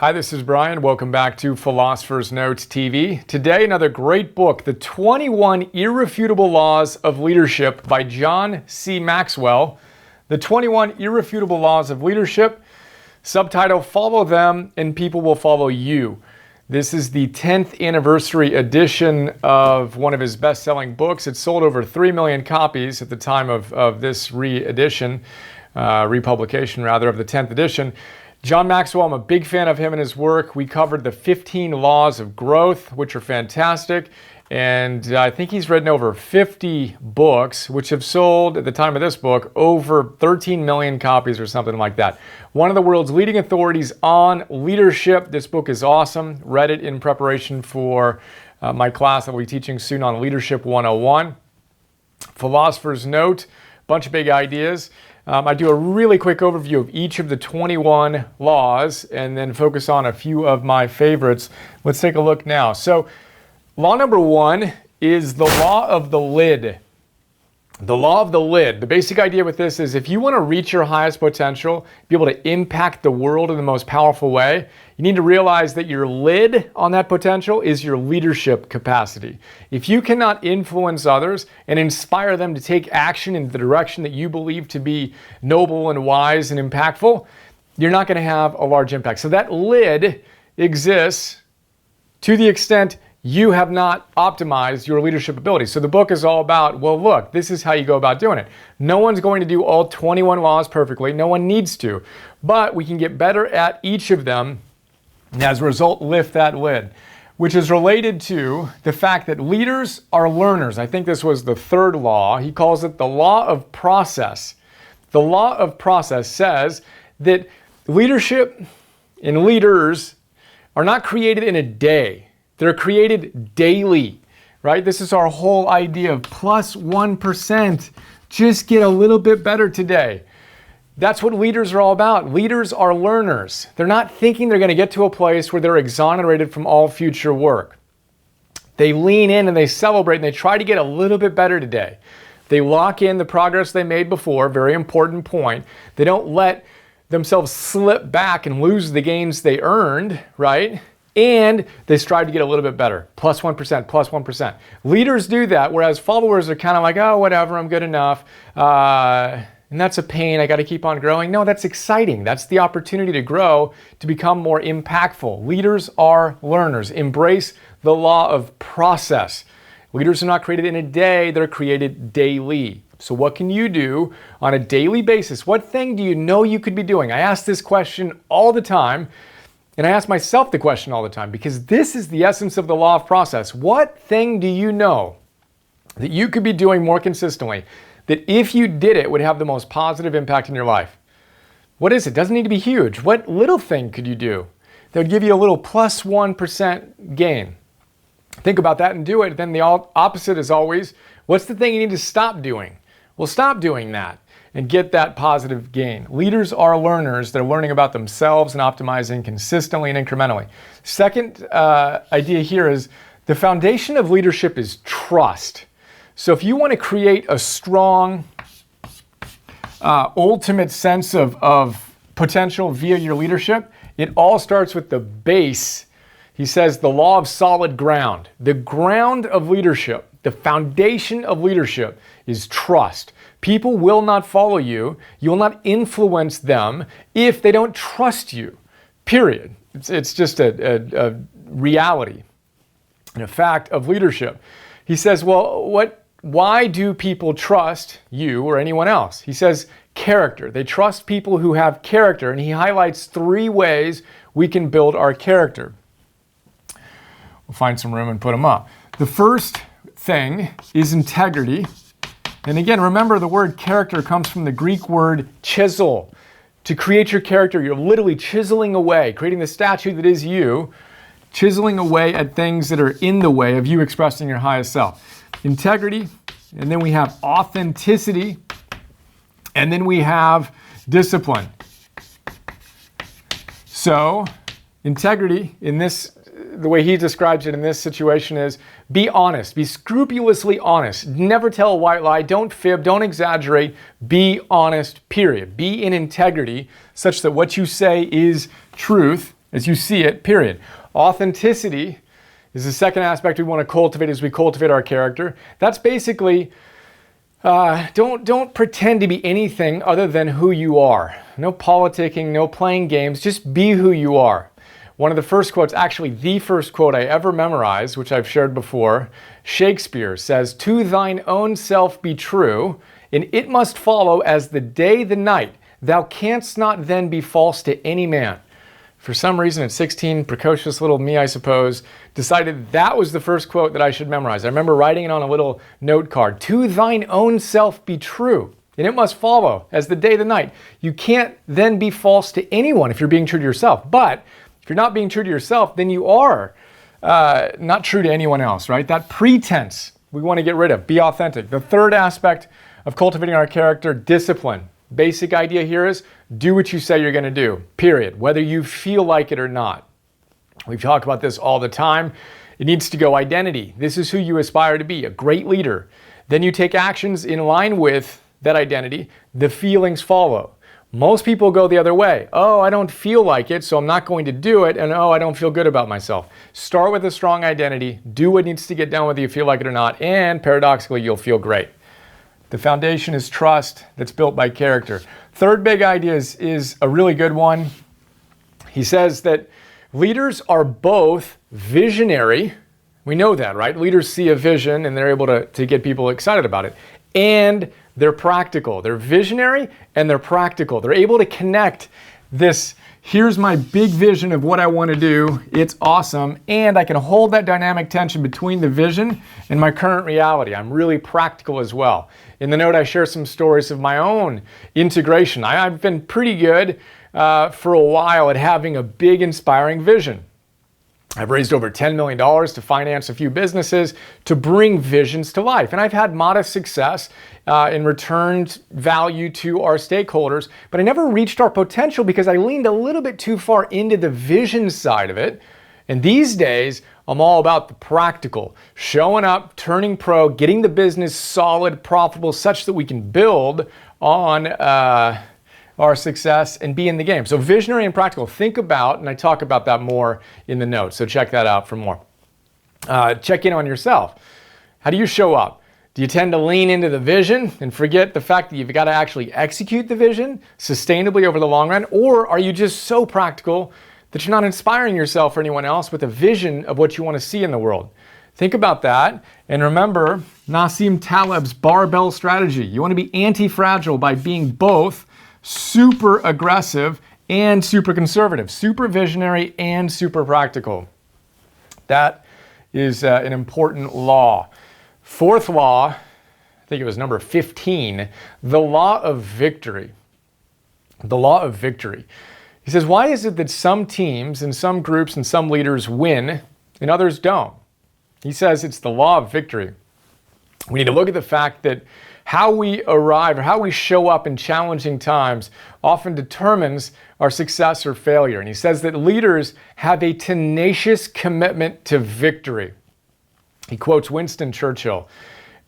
Hi, this is Brian. Welcome back to Philosopher's Notes TV. Today, another great book, The 21 Irrefutable Laws of Leadership by John C. Maxwell. The 21 Irrefutable Laws of Leadership, subtitle, Follow Them and People Will Follow You. This is the 10th anniversary edition of one of his best-selling books. It sold over 3 million copies at the time of this republication of the 10th edition. John Maxwell, I'm a big fan of him and his work. We covered the 15 laws of growth, which are fantastic. And I think he's written over 50 books, which have sold, at the time of this book, over 13 million copies or something like that. One of the world's leading authorities on leadership. This book is awesome. Read it in preparation for my class that we'll be teaching soon on Leadership 101. Philosopher's Note, bunch of big ideas. I do a really quick overview of each of the 21 laws and then focus on a few of my favorites. Let's take a look now. So, law number 1 is the law of the lid. The law of the lid. The basic idea with this is if you want to reach your highest potential, be able to impact the world in the most powerful way, you need to realize that your lid on that potential is your leadership capacity. If you cannot influence others and inspire them to take action in the direction that you believe to be noble and wise and impactful, you're not going to have a large impact. So that lid exists to the extent you have not optimized your leadership ability. So the book is all about, well, look, this is how you go about doing it. No one's going to do all 21 laws perfectly. No one needs to. But we can get better at each of them and as a result, lift that lid, which is related to the fact that leaders are learners. I think this was the third law. He calls it the law of process. The law of process says that leadership and leaders are not created in a day. They're created daily, right? This is our whole idea of plus 1%. Just get a little bit better today. That's what leaders are all about. Leaders are learners. They're not thinking they're going to get to a place where they're exonerated from all future work. They lean in and they celebrate and they try to get a little bit better today. They lock in the progress they made before, very important point. They don't let themselves slip back and lose the gains they earned, right? And they strive to get a little bit better. Plus 1%, plus 1%. Leaders do that, whereas followers are kind of like, oh, whatever, I'm good enough. And that's a pain, I got to keep on growing. No, that's exciting. That's the opportunity to grow, to become more impactful. Leaders are learners. Embrace the law of process. Leaders are not created in a day, they're created daily. So what can you do on a daily basis? What thing do you know you could be doing? I ask this question all the time. And I ask myself the question all the time because this is the essence of the law of process. What thing do you know that you could be doing more consistently that if you did it would have the most positive impact in your life? What is it? Doesn't need to be huge. What little thing could you do that would give you a little plus 1% gain? Think about that and do it. Then the opposite is always, what's the thing you need to stop doing? Well, stop doing that and get that positive gain. Leaders are learners. They're learning about themselves and optimizing consistently and incrementally. Second idea here is the foundation of leadership is trust. So if you want to create a strong, ultimate sense of potential via your leadership, it all starts with the base. He says the law of solid ground. The ground of leadership, the foundation of leadership is trust. People will not follow you. You will not influence them if they don't trust you, period. It's just a reality and a fact of leadership. He says, well, why do people trust you or anyone else? He says character. They trust people who have character, and he highlights 3 ways we can build our character. We'll find some room and put them up. The first thing is integrity. And again, remember the word character comes from the Greek word chisel. To create your character, you're literally chiseling away, creating the statue that is you, chiseling away at things that are in the way of you expressing your highest self. Integrity, and then we have authenticity, and then we have discipline. So, integrity in this, the way he describes it in this situation is be honest, be scrupulously honest. Never tell a white lie, don't fib, don't exaggerate, be honest, period. Be in integrity such that what you say is truth. as you see it, period. Authenticity is the second aspect we want to cultivate as we cultivate our character. That's basically, don't pretend to be anything other than who you are. No politicking, no playing games, just be who you are. One of the first quotes, actually the first quote I ever memorized, which I've shared before, Shakespeare says, "To thine own self be true, and it must follow as the day the night. Thou canst not then be false to any man." For some reason at 16, precocious little me, I suppose, decided that was the first quote that I should memorize. I remember writing it on a little note card. "To thine own self be true, and it must follow as the day the night." You can't then be false to anyone if you're being true to yourself. But if you're not being true to yourself, then you are not true to anyone else, right? That pretense we want to get rid of. Be authentic. The third aspect of cultivating our character, discipline. Basic idea here is do what you say you're going to do, period, whether you feel like it or not. We've talked about this all the time. It needs to go identity. This is who you aspire to be, a great leader. Then you take actions in line with that identity. The feelings follow. Most people go the other way. Oh, I don't feel like it, so I'm not going to do it. And oh, I don't feel good about myself. Start with a strong identity. Do what needs to get done whether you feel like it or not. And paradoxically, you'll feel great. The foundation is trust that's built by character. Third big idea is a really good one. He says that leaders are both visionary. We know that, right? Leaders see a vision and they're able to get people excited about it. And they're practical. They're visionary and they're practical. They're able to connect this, here's my big vision of what I want to do. It's awesome. And I can hold that dynamic tension between the vision and my current reality. I'm really practical as well. In the note, I share some stories of my own integration. I've been pretty good for a while at having a big, inspiring vision. I've raised over $10 million to finance a few businesses to bring visions to life. And I've had modest success in returned value to our stakeholders, but I never reached our potential because I leaned a little bit too far into the vision side of it. And these days, I'm all about the practical, showing up, turning pro, getting the business solid, profitable, such that we can build on our success and be in the game. So visionary and practical, think about, and I talk about that more in the notes, so check that out for more. Check in on yourself. How do you show up? Do you tend to lean into the vision and forget the fact that you've got to actually execute the vision sustainably over the long run? Or are you just so practical that you're not inspiring yourself or anyone else with a vision of what you want to see in the world? Think about that. And remember Nassim Taleb's barbell strategy. You want to be anti-fragile by being both super aggressive and super conservative, super visionary and super practical. That is an important law. Fourth law, I think it was number 15, the law of victory. The law of victory. He says, why is it that some teams and some groups and some leaders win and others don't? He says it's the law of victory. We need to look at the fact that how we arrive or how we show up in challenging times often determines our success or failure. And he says that leaders have a tenacious commitment to victory. He quotes Winston Churchill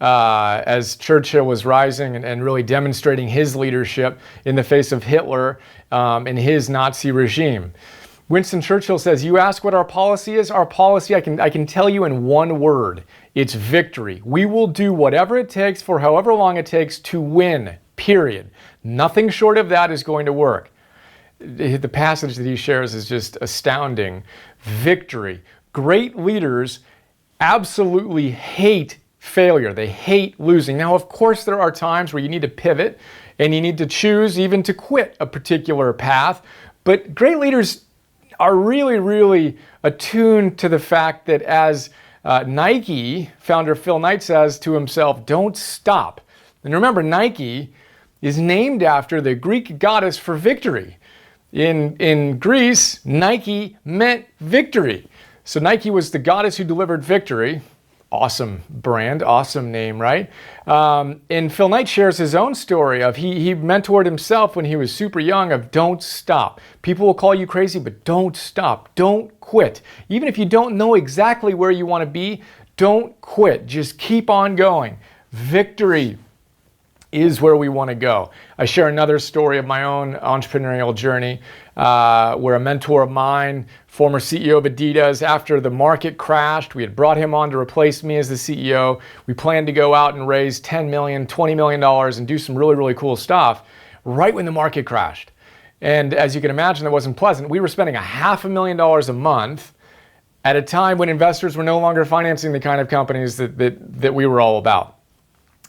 as Churchill was rising and really demonstrating his leadership in the face of Hitler and his Nazi regime. Winston Churchill says, you ask what our policy is? Our policy, I can tell you in one word. It's victory. We will do whatever it takes for however long it takes to win, period. Nothing short of that is going to work. The passage that he shares is just astounding. Victory. Great leaders absolutely hate failure. They hate losing. Now, of course, there are times where you need to pivot and you need to choose even to quit a particular path. But great leaders are really, really attuned to the fact that as Nike founder Phil Knight says to himself, don't stop. And remember, Nike is named after the Greek goddess for victory. In Greece, Nike meant victory. So Nike was the goddess who delivered victory. Awesome brand, awesome name, right? And Phil Knight shares his own story of he mentored himself when he was super young of don't stop. People will call you crazy, but don't stop. Don't quit. Even if you don't know exactly where you want to be, don't quit. Just keep on going. Victory is where we want to go. I share another story of my own entrepreneurial journey where a mentor of mine, former CEO of Adidas, after the market crashed, we had brought him on to replace me as the CEO. We planned to go out and raise $10 million, $20 million and do some really, really cool stuff right when the market crashed. And as you can imagine, that wasn't pleasant. We were spending $500,000 a month at a time when investors were no longer financing the kind of companies that we were all about.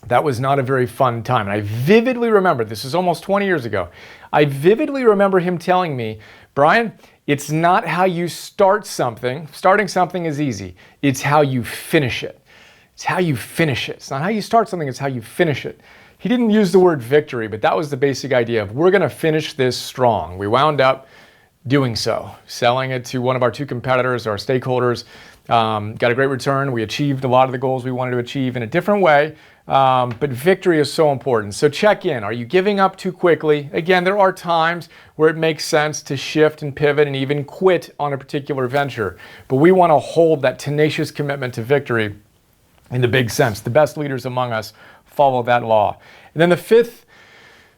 That was not a very fun time. And I vividly remember, this is almost 20 years ago, I vividly remember him telling me, Brian, it's not how you start something. Starting something is easy. It's how you finish it. It's how you finish it. It's not how you start something, it's how you finish it. He didn't use the word victory, but that was the basic idea of we're going to finish this strong. We wound up doing so, selling it to one of our two competitors, our stakeholders, got a great return. We achieved a lot of the goals we wanted to achieve in a different way. But victory is so important. So check in. Are you giving up too quickly? Again, there are times where it makes sense to shift and pivot and even quit on a particular venture. But we want to hold that tenacious commitment to victory in the big sense. The best leaders among us follow that law. And then the fifth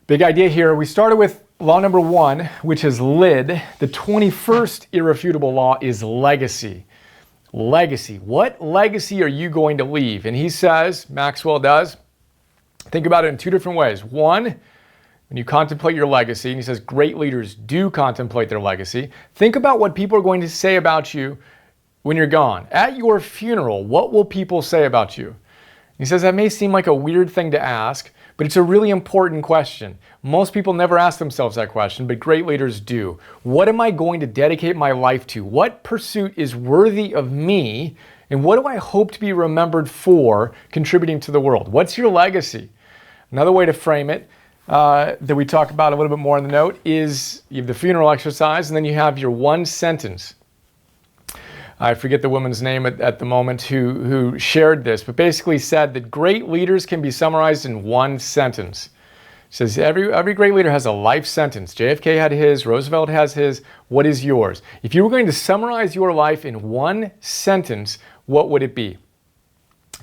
big idea here, we started with law number 1, which is LID. The 21st irrefutable law is legacy. Legacy. What legacy are you going to leave? And he says, Maxwell does, think about it in two different ways. One, when you contemplate your legacy, and he says great leaders do contemplate their legacy, think about what people are going to say about you when you're gone. At your funeral, what will people say about you? He says that may seem like a weird thing to ask, but it's a really important question. Most people never ask themselves that question, but great leaders do. What am I going to dedicate my life to? What pursuit is worthy of me? And what do I hope to be remembered for contributing to the world? What's your legacy? Another way to frame it that we talk about a little bit more in the note is you have the funeral exercise, and then you have your one sentence. I forget the woman's name at the moment who shared this, but basically said that great leaders can be summarized in one sentence. It says every great leader has a life sentence. JFK had his, Roosevelt has his. What is yours? If you were going to summarize your life in one sentence, what would it be?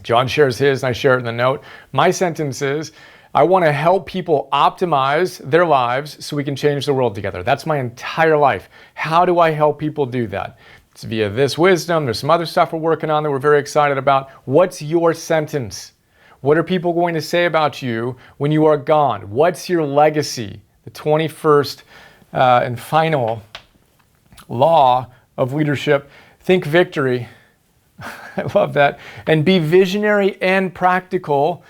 John shares his, and I share it in the note. My sentence is, I want to help people optimize their lives so we can change the world together. That's my entire life. How do I help people do that? It's via this wisdom. There's some other stuff we're working on that we're very excited about. What's your sentence? What are people going to say about you when you are gone? What's your legacy? The 21st and final law of leadership. Think victory. I love that. And be visionary and practical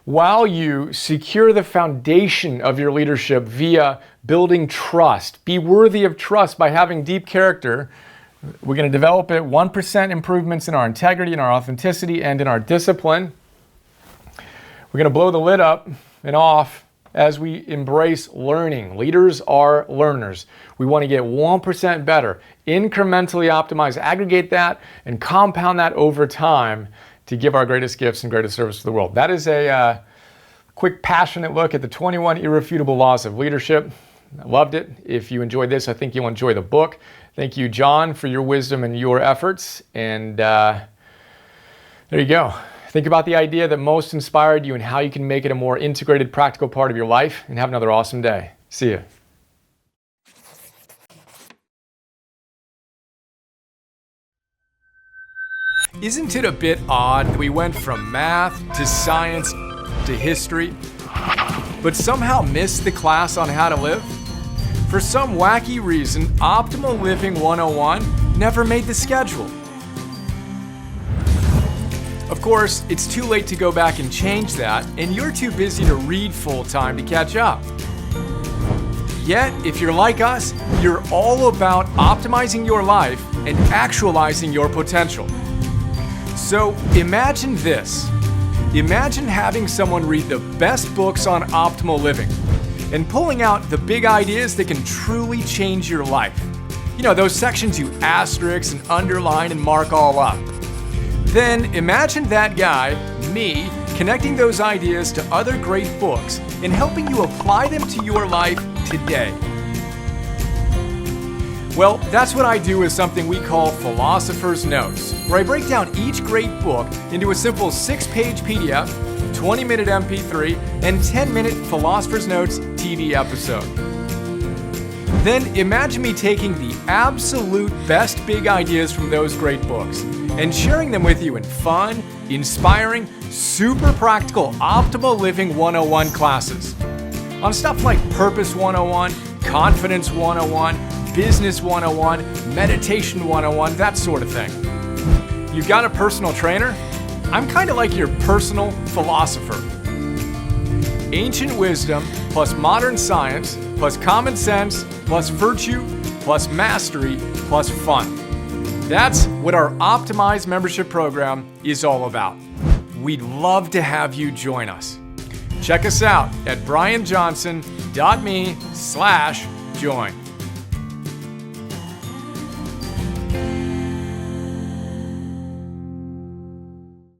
while you secure the foundation of your leadership via building trust. Be worthy of trust by having deep character. We're going to develop it 1% improvements in our integrity, in our authenticity, and in our discipline. We're going to blow the lid up and off as we embrace learning. Leaders are learners. We want to get 1% better, incrementally optimize, aggregate that, and compound that over time to give our greatest gifts and greatest service to the world. That is a quick, passionate look at the 21 Irrefutable Laws of Leadership. I loved it. If you enjoyed this, I think you'll enjoy the book. Thank you, John, for your wisdom and your efforts. And there you go. Think about the idea that most inspired you and how you can make it a more integrated, practical part of your life. And have another awesome day. See you. Isn't it a bit odd that we went from math to science to history, but somehow missed the class on how to live? For some wacky reason, Optimal Living 101 never made the schedule. Of course, it's too late to go back and change that, and you're too busy to read full-time to catch up. Yet, if you're like us, you're all about optimizing your life and actualizing your potential. So imagine this. Imagine having someone read the best books on optimal living and pulling out the big ideas that can truly change your life. You know, those sections you asterisk and underline and mark all up. Then imagine that guy, me, connecting those ideas to other great books and helping you apply them to your life today. Well, that's what I do with something we call Philosopher's Notes, where I break down each great book into a simple 6-page PDF, 20-minute MP3, and 10-minute Philosopher's Notes TV episode. Then imagine me taking the absolute best big ideas from those great books and sharing them with you in fun, inspiring, super practical, optimal living 101 classes. On stuff like Purpose 101, Confidence 101, Business 101, Meditation 101, that sort of thing. You've got a personal trainer? I'm kind of like your personal philosopher. Ancient wisdom plus modern science plus common sense plus virtue plus mastery plus fun. That's what our optimized membership program is all about. We'd love to have you join us. Check us out at brianjohnson.me/join.